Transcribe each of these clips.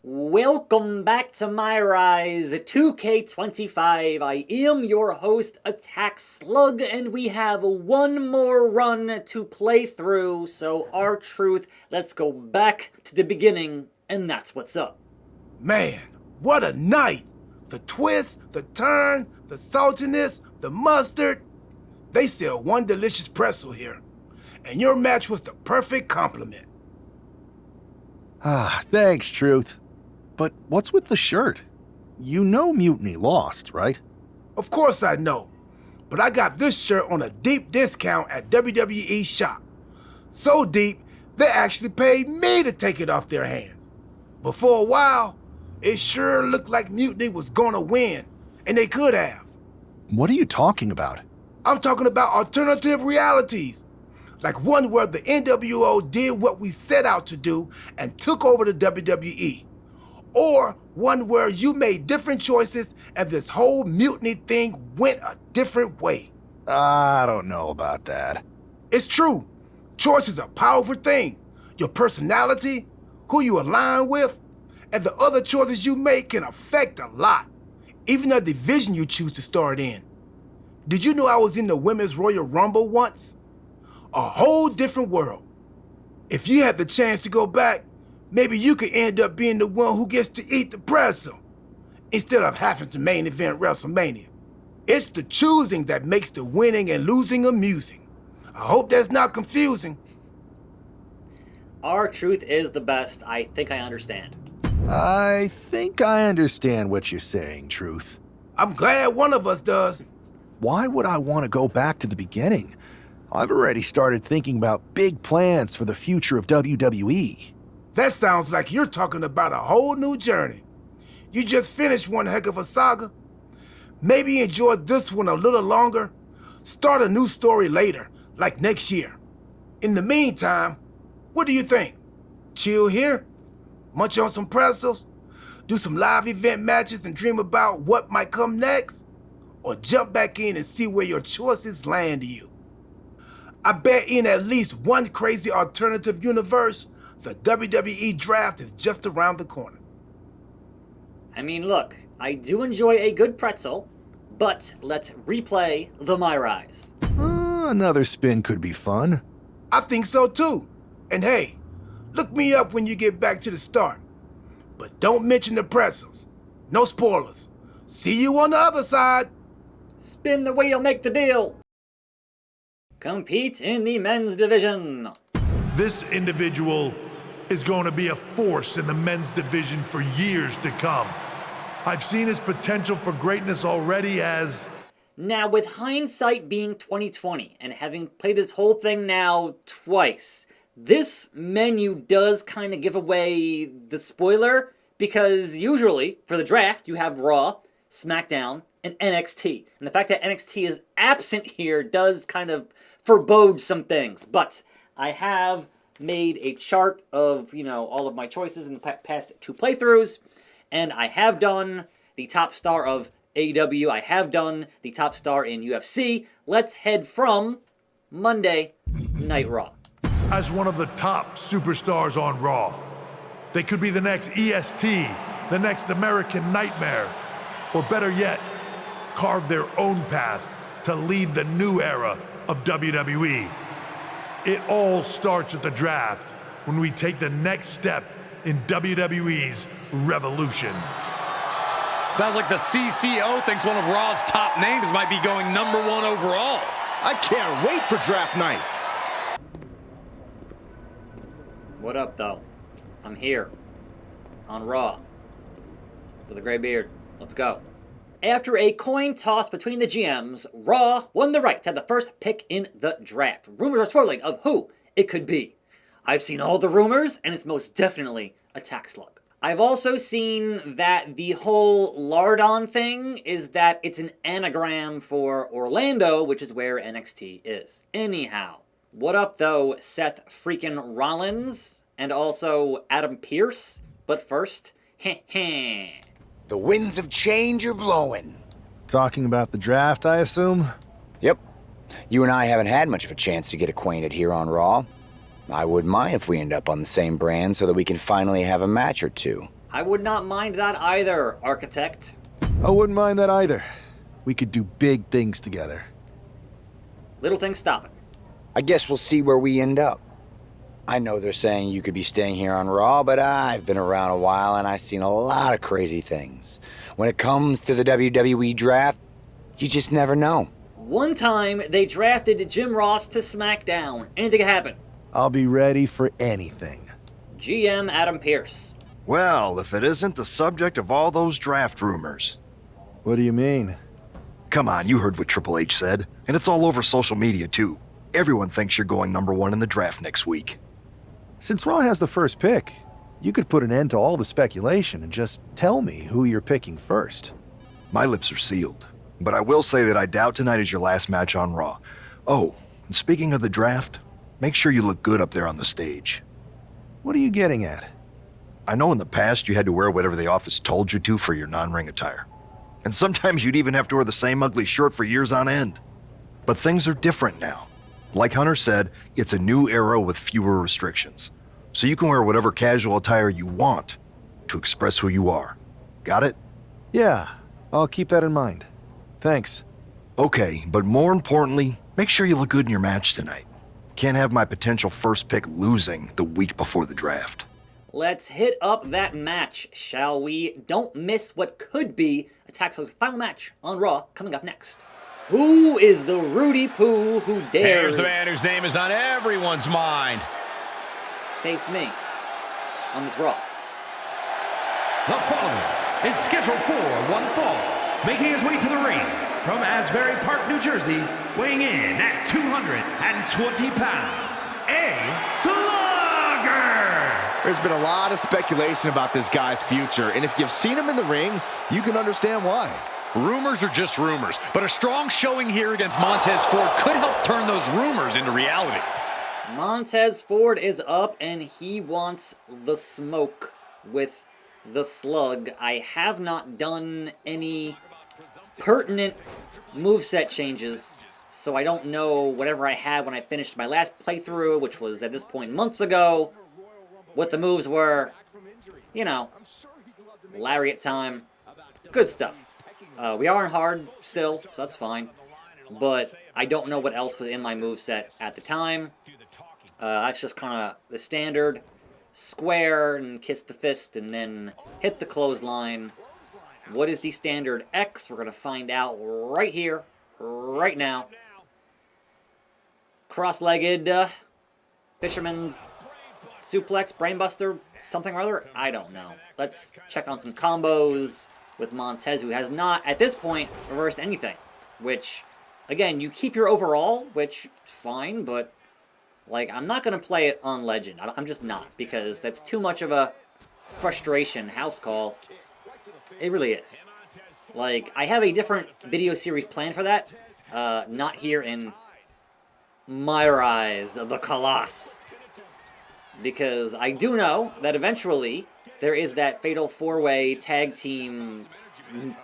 Welcome back to MyRise 2K25. I am your host, attackslug, and we have one more run to play through, so R-Truth, let's go back to the beginning, and that's what's up. Man, what a night! The twist, the turn, the saltiness, the mustard. They sell one delicious pretzel here, and your match was the perfect compliment. Ah, thanks, Truth. But what's with the shirt? You know Mutiny lost, right? Of course I know, but I got this shirt on a deep discount at WWE shop. So deep, they actually paid me to take it off their hands. But for a while, it sure looked like Mutiny was gonna win, and they could have. What are you talking about? I'm talking about alternative realities. Like one where the NWO did what we set out to do and took over the WWE. Or one where you made different choices and this whole mutiny thing went a different way. I don't know about that. It's true. Choice is a powerful thing. Your personality, who you align with, and the other choices you make can affect a lot. Even the division you choose to start in. Did you know I was in the Women's Royal Rumble once? A whole different world. If you had the chance to go back, maybe you could end up being the one who gets to eat the pretzel instead of having to main event WrestleMania. It's the choosing that makes the winning and losing amusing. I hope that's not confusing. R-Truth is the best. I think I understand. I think I understand what you're saying, Truth. I'm glad one of us does. Why would I want to go back to the beginning? I've already started thinking about big plans for the future of WWE. That sounds like you're talking about a whole new journey. You just finished one heck of a saga. Maybe enjoy this one a little longer. Start a new story later, like next year. In the meantime, what do you think? Chill here? Munch on some pretzels? Do some live event matches and dream about what might come next? Or jump back in and see where your choices land you? I bet in at least one crazy alternative universe, the WWE draft is just around the corner. I mean, look, I do enjoy a good pretzel, but let's replay the MyRise. Another spin could be fun. I think so too. And hey, look me up when you get back to the start. But don't mention the pretzels. No spoilers. See you on the other side. Spin the wheel, make the deal. Compete in the men's division. This individual is going to be a force in the men's division for years to come. I've seen his potential for greatness already as... Now, with hindsight being 2020 and having played this whole thing now twice, this menu does kind of give away the spoiler, because usually for the draft you have Raw, SmackDown, and NXT. And the fact that NXT is absent here does kind of forebode some things. But I have made a chart of, all of my choices in the past two playthroughs. And I have done the top star of AEW. I have done the top star in UFC. Let's head from Monday Night Raw. As one of the top superstars on Raw, they could be the next EST, the next American Nightmare, or better yet, carve their own path to lead the new era of WWE. It all starts at the draft when we take the next step in WWE's revolution. Sounds like the CCO thinks one of Raw's top names might be going #1 overall. I can't wait for draft night. What up, though? I'm here on Raw with a gray beard. Let's go. After a coin toss between the GMs, Raw won the right to have the first pick in the draft. Rumors are swirling of who it could be. I've seen all the rumors, and it's most definitely attackslug. I've also seen that the whole Lardon thing is that it's an anagram for Orlando, which is where NXT is. Anyhow, what up though, Seth freaking Rollins, and also Adam Pearce? But first, heh. The winds of change are blowing. Talking about the draft, I assume? Yep. You and I haven't had much of a chance to get acquainted here on Raw. I wouldn't mind if we end up on the same brand so that we can finally have a match or two. I would not mind that either, Architect. I wouldn't mind that either. We could do big things together. Little things stopping. I guess we'll see where we end up. I know they're saying you could be staying here on Raw, but I've been around a while and I've seen a lot of crazy things. When it comes to the WWE draft, you just never know. One time, they drafted Jim Ross to SmackDown. Anything can happen. I'll be ready for anything. GM Adam Pearce. Well, if it isn't the subject of all those draft rumors. What do you mean? Come on, you heard what Triple H said. And it's all over social media, too. Everyone thinks you're going #1 in the draft next week. Since Raw has the first pick, you could put an end to all the speculation and just tell me who you're picking first. My lips are sealed. But I will say that I doubt tonight is your last match on Raw. Oh, and speaking of the draft, make sure you look good up there on the stage. What are you getting at? I know in the past you had to wear whatever the office told you to for your non-ring attire. And sometimes you'd even have to wear the same ugly shirt for years on end. But things are different now. Like Hunter said, it's a new era with fewer restrictions. So you can wear whatever casual attire you want to express who you are. Got it? Yeah, I'll keep that in mind. Thanks. Okay, but more importantly, make sure you look good in your match tonight. Can't have my potential first pick losing the week before the draft. Let's hit up that match, shall we? Don't miss what could be Attackslug's final match on Raw coming up next. Who is the Rudy Poo who dares... Here's the man whose name is on everyone's mind. face me on this Raw? The following is scheduled for one fall. Making his way to the ring from Asbury Park, New Jersey, weighing in at 220 pounds, a slugger! There's been a lot of speculation about this guy's future, and if you've seen him in the ring, you can understand why. Rumors are just rumors, but a strong showing here against Montez Ford could help turn those rumors into reality. Montez Ford is up, and he wants the smoke with the slug. I have not done any pertinent moveset changes, so I don't know whatever I had when I finished my last playthrough, which was at this point months ago, what the moves were. You know, lariat time, good stuff. We are in hard still, so that's fine, but I don't know what else was in my moveset at the time. That's just kind of the standard square and kiss the fist and then hit the clothesline. What is the standard X? We're going to find out right here, right now. Cross-legged fisherman's suplex, brainbuster, something or other? I don't know. Let's check on some combos with Montez, who has not, at this point, reversed anything. Which, again, you keep your overall, which, fine, but like, I'm not going to play it on Legend. I'm just not, because that's too much of a frustration house call. It really is. Like, I have a different video series planned for that. Not here in MyRise, the Colossus. Because I do know that eventually there is that fatal four-way tag team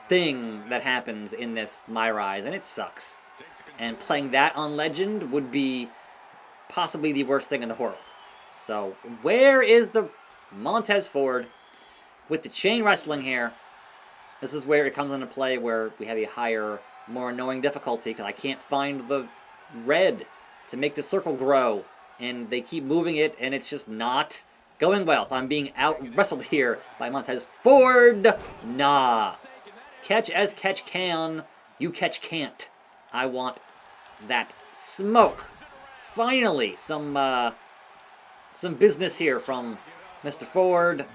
thing that happens in this MyRise, and it sucks. And playing that on Legend would be possibly the worst thing in the world. So, where is the Montez Ford with the chain wrestling here? This is where it comes into play, where we have a higher, more annoying difficulty, because I can't find the red to make the circle grow, and they keep moving it, and it's just not going well. So I'm being out-wrestled here by Montez Ford. Nah. Catch as catch can, you catch can't. I want that smoke. Finally, some business here from Mr. Ford.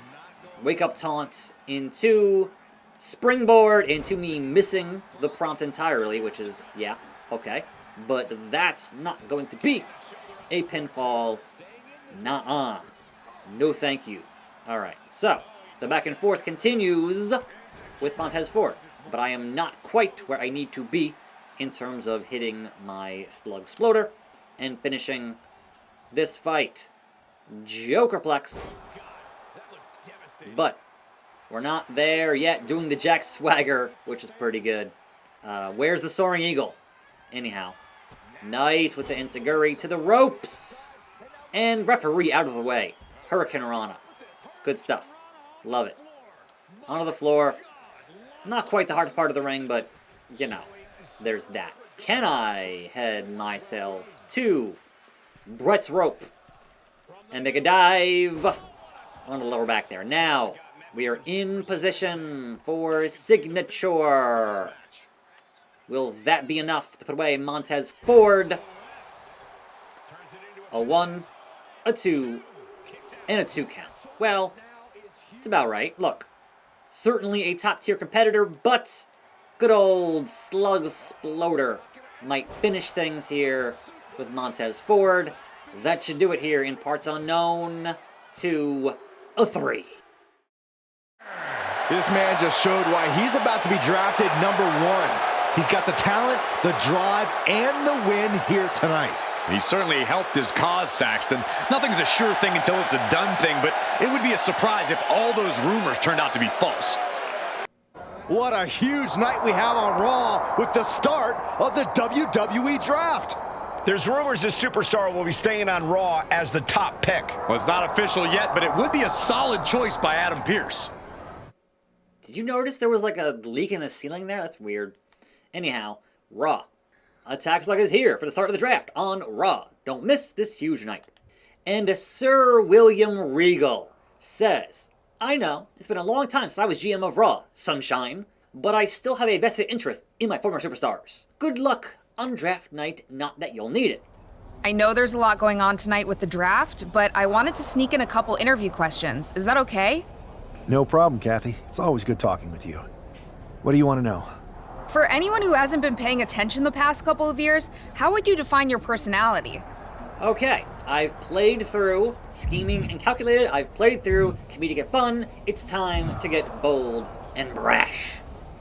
Wake up taunt into springboard into me missing the prompt entirely, which is, yeah, okay. But that's not going to be a pinfall. Nuh-uh. No thank you. Alright, so the back and forth continues with Montez Ford. But I am not quite where I need to be in terms of hitting my slug exploder and finishing this fight. Jokerplex. But we're not there yet doing the Jack Swagger, which is pretty good. Where's the Soaring Eagle? Anyhow. Nice with the Enzuigiri to the ropes. And referee out of the way. Hurricane Rana. It's good stuff. Love it. Onto the floor. Not quite the hardest part of the ring, but, you know, there's that. Can I head myself to Brett's rope and make a dive on the lower back there? Now, we are in position for signature. Will that be enough to put away Montez Ford? A 1, a 2, and a 2 count. Well, it's about right. Look, certainly a top-tier competitor, but good old Slug Sploder might finish things here with Montez Ford. That should do it here in Parts Unknown 2, a 3. This man just showed why he's about to be drafted #1. He's got the talent, the drive, and the win here tonight. He certainly helped his cause, Saxton. Nothing's a sure thing until it's a done thing, but it would be a surprise if all those rumors turned out to be false. What a huge night we have on Raw with the start of the WWE Draft. There's rumors this superstar will be staying on Raw as the top pick. Well, it's not official yet, but it would be a solid choice by Adam Pearce. Did you notice there was like a leak in the ceiling there? That's weird. Anyhow, Raw. Attackslug is here for the start of the draft on Raw. Don't miss this huge night. And Sir William Regal says, I know, it's been a long time since I was GM of Raw, Sunshine, but I still have a vested interest in my former superstars. Good luck on draft night, not that you'll need it. I know there's a lot going on tonight with the draft, but I wanted to sneak in a couple interview questions. Is that okay? No problem, Kathy. It's always good talking with you. What do you want to know? For anyone who hasn't been paying attention the past couple of years, how would you define your personality? Okay, I've played through scheming and calculated. I've played through comedic and fun. It's time to get bold and brash.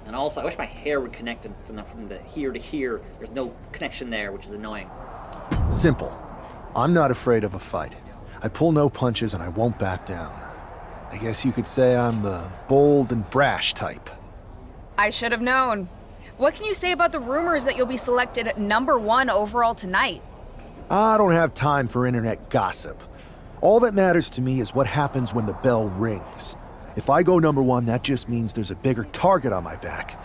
And also, I wish my hair would connect from the here to here. There's no connection there, which is annoying. Simple. I'm not afraid of a fight. I pull no punches and I won't back down. I guess you could say I'm the bold and brash type. I should have known. What can you say about the rumors that you'll be selected #1 overall tonight? I don't have time for internet gossip. All that matters to me is what happens when the bell rings. If I go #1, that just means there's a bigger target on my back.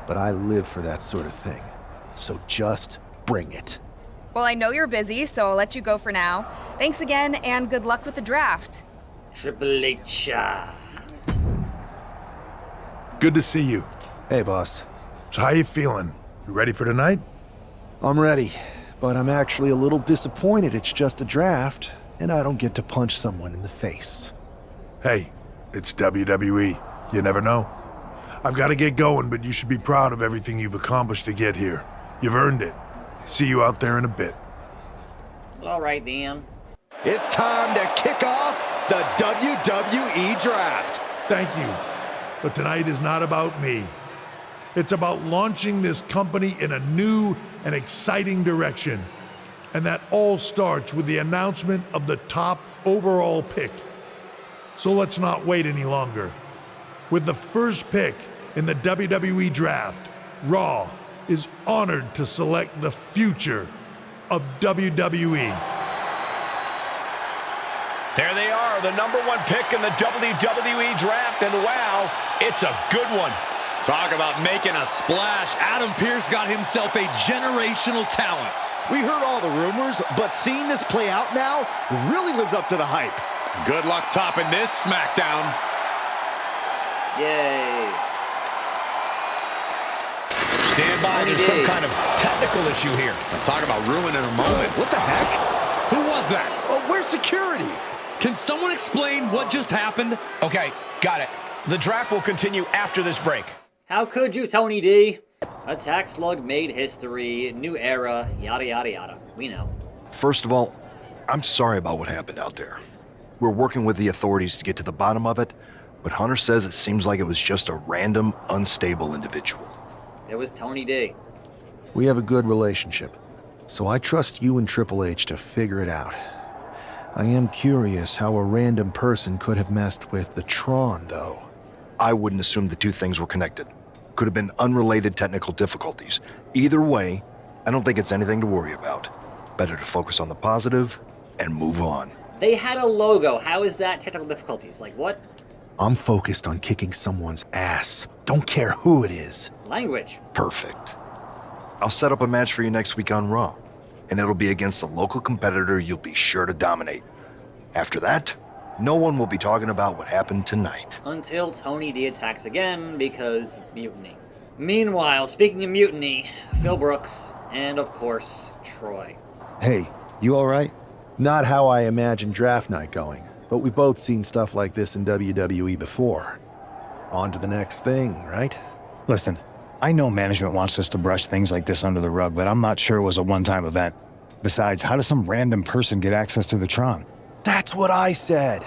But I live for that sort of thing. So just bring it. Well, I know you're busy, so I'll let you go for now. Thanks again, and good luck with the draft. Triple H. Good to see you. Hey, boss. So how you feeling? You ready for tonight? I'm ready, but I'm actually a little disappointed it's just a draft, and I don't get to punch someone in the face. Hey, it's WWE. You never know. I've got to get going, but you should be proud of everything you've accomplished to get here. You've earned it. See you out there in a bit. All right, then. It's time to kick off the WWE Draft. Thank you. But tonight is not about me. It's about launching this company in a new and exciting direction. And that all starts with the announcement of the top overall pick. So let's not wait any longer. With the first pick in the WWE Draft, Raw is honored to select the future of WWE. There they are, the #1 pick in the WWE Draft, and wow, it's a good one. Talk about making a splash. Adam Pearce got himself a generational talent. We heard all the rumors, but seeing this play out now really lives up to the hype. Good luck topping this SmackDown. Yay. Stand by, there's some kind of technical issue here. Talk about ruining a moment. What the heck? Who was that? Oh, where's security? Can someone explain what just happened? Okay, got it. The draft will continue after this break. How could you, Tony D? Attackslug made history, new era, yada yada yada. We know. First of all, I'm sorry about what happened out there. We're working with the authorities to get to the bottom of it, but Hunter says it seems like it was just a random, unstable individual. It was Tony D. We have a good relationship, so I trust you and Triple H to figure it out. I am curious how a random person could have messed with the Tron, though. I wouldn't assume the two things were connected. Could have been unrelated technical difficulties. Either way, I don't think it's anything to worry about. Better to focus on the positive and move on. They had a logo. How is that technical difficulties? Like, what? I'm focused on kicking someone's ass. Don't care who it is. Language. Perfect. I'll set up a match for you next week on Raw, and it'll be against a local competitor you'll be sure to dominate. After that, no one will be talking about what happened tonight. Until Tony D attacks again, because mutiny. Meanwhile, speaking of mutiny, Phil Brooks, and of course, Troy. Hey, you all right? Not how I imagine draft night going, but we've both seen stuff like this in WWE before. On to the next thing, right? Listen, I know management wants us to brush things like this under the rug, but I'm not sure it was a one-time event. Besides, how does some random person get access to the Tron? That's what I said.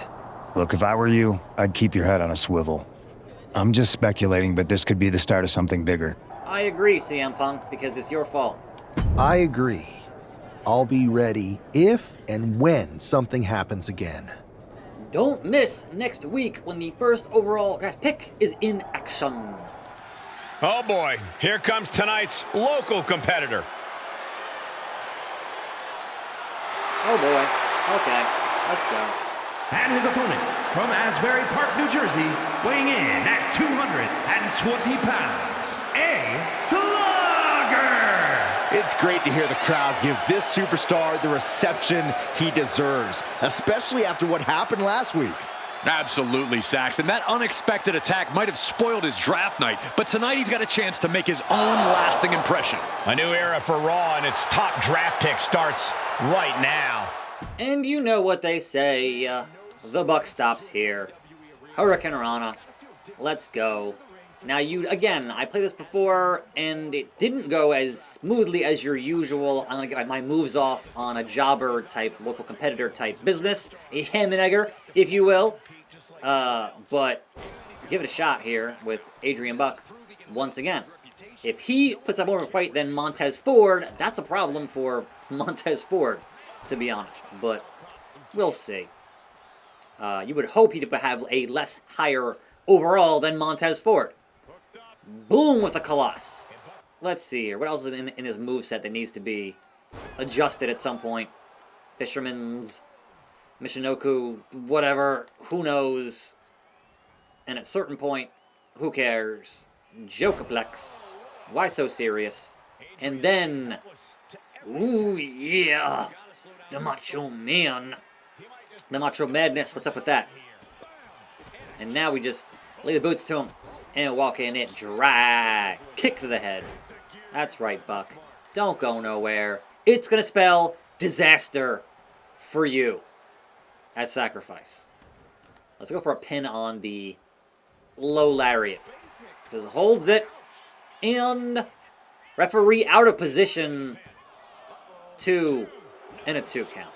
Look, if I were you, I'd keep your head on a swivel. I'm just speculating, but this could be the start of something bigger. I agree, CM Punk, because it's your fault. I agree. I'll be ready if and when something happens again. Don't miss next week when the first overall draft pick is in action. Oh boy, here comes tonight's local competitor. Oh boy, okay. Let's go. And his opponent, from Asbury Park, New Jersey, weighing in at 220 pounds, a slugger! It's great to hear the crowd give this superstar the reception he deserves, especially after what happened last week. Absolutely, Saxton. That unexpected attack might have spoiled his draft night, but tonight he's got a chance to make his own lasting impression. A new era for Raw, and its top draft pick starts right now. And you know what they say, the buck stops here. Hurricane Rana, let's go. Now again, I played this before, and it didn't go as smoothly as your usual. I'm gonna get my moves off on a jobber type, local competitor type business, a ham and egger, if you will. But give it a shot here with Adrian Buck once again. If he puts up more of a fight than Montez Ford, that's a problem for Montez Ford, to be honest, but we'll see. You would hope he'd have a less higher overall than Montez Ford. Boom with the Colossus. Let's see here. What else is in his moveset that needs to be adjusted at some point? Fisherman's, Michinoku, whatever, who knows. And at a certain point, who cares? Jokaplex. Why so serious? And then, ooh yeah, the Macho Man. The Macho Madness, what's up with that? And now we just lay the boots to him and walk in it dry. Kick to the head. That's right, Buck. Don't go nowhere. It's going to spell disaster for you at Sacrifice. Let's go for a pin on the low lariat. Just holds it. And referee out of position. 2 and a 2 count.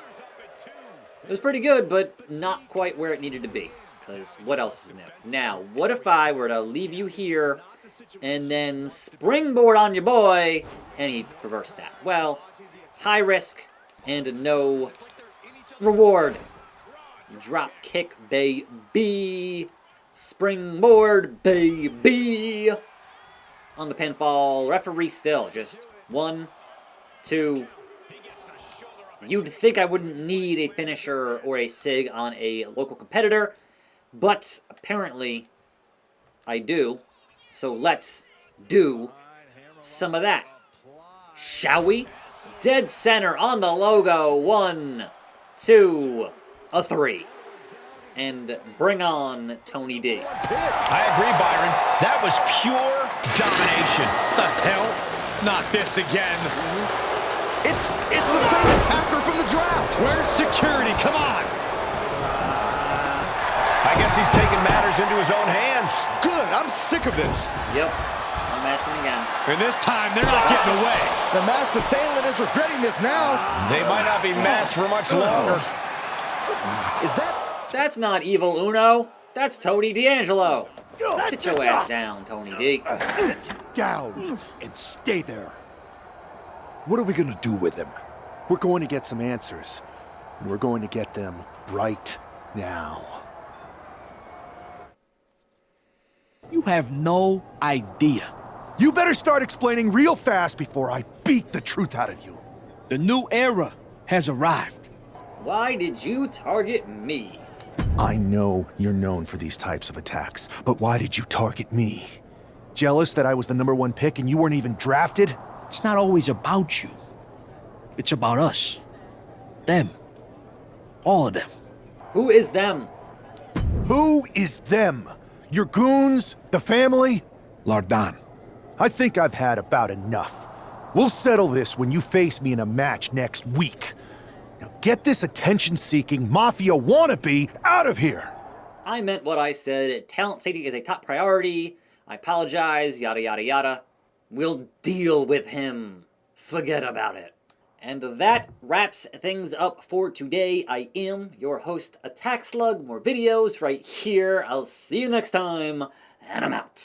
It was pretty good, but not quite where it needed to be. Because what else is new? Now, what if I were to leave you here and then springboard on your boy and he reversed that? Well, high risk and no reward. Drop kick, baby. Springboard, baby. On the pinfall. Referee still. Just 1, 2. You'd think I wouldn't need a finisher or a SIG on a local competitor, but apparently I do. So let's do some of that. Shall we? Dead center on the logo. 1, 2, 3. And bring on Tony D. I agree, Byron. That was pure domination. The hell? Not this again. It's the same attacker from the draft. Where's security? Come on. I guess he's taking matters into his own hands. Good, I'm sick of this. Yep, I'm asking again. And this time, they're not getting away. The masked assailant is regretting this now. They might not be masked for much longer. Is that... That's not Evil Uno. That's Tony D'Angelo. Sit your ass down, Tony D. Sit down and stay there. What are we going to do with him? We're going to get some answers, and we're going to get them right now. You have no idea. You better start explaining real fast before I beat the truth out of you. The new era has arrived. Why did you target me? I know you're known for these types of attacks, but why did you target me? Jealous that I was the #1 pick and you weren't even drafted? It's not always about you. It's about us. Them. All of them. Who is them? Who is them? Your goons? The family? Lardan. I think I've had about enough. We'll settle this when you face me in a match next week. Now get this attention-seeking mafia wannabe out of here! I meant what I said. Talent safety is a top priority. I apologize, yada yada yada. We'll deal with him. Forget about it. And that wraps things up for today. I am your host, attackslug. More videos right here. I'll see you next time, and I'm out.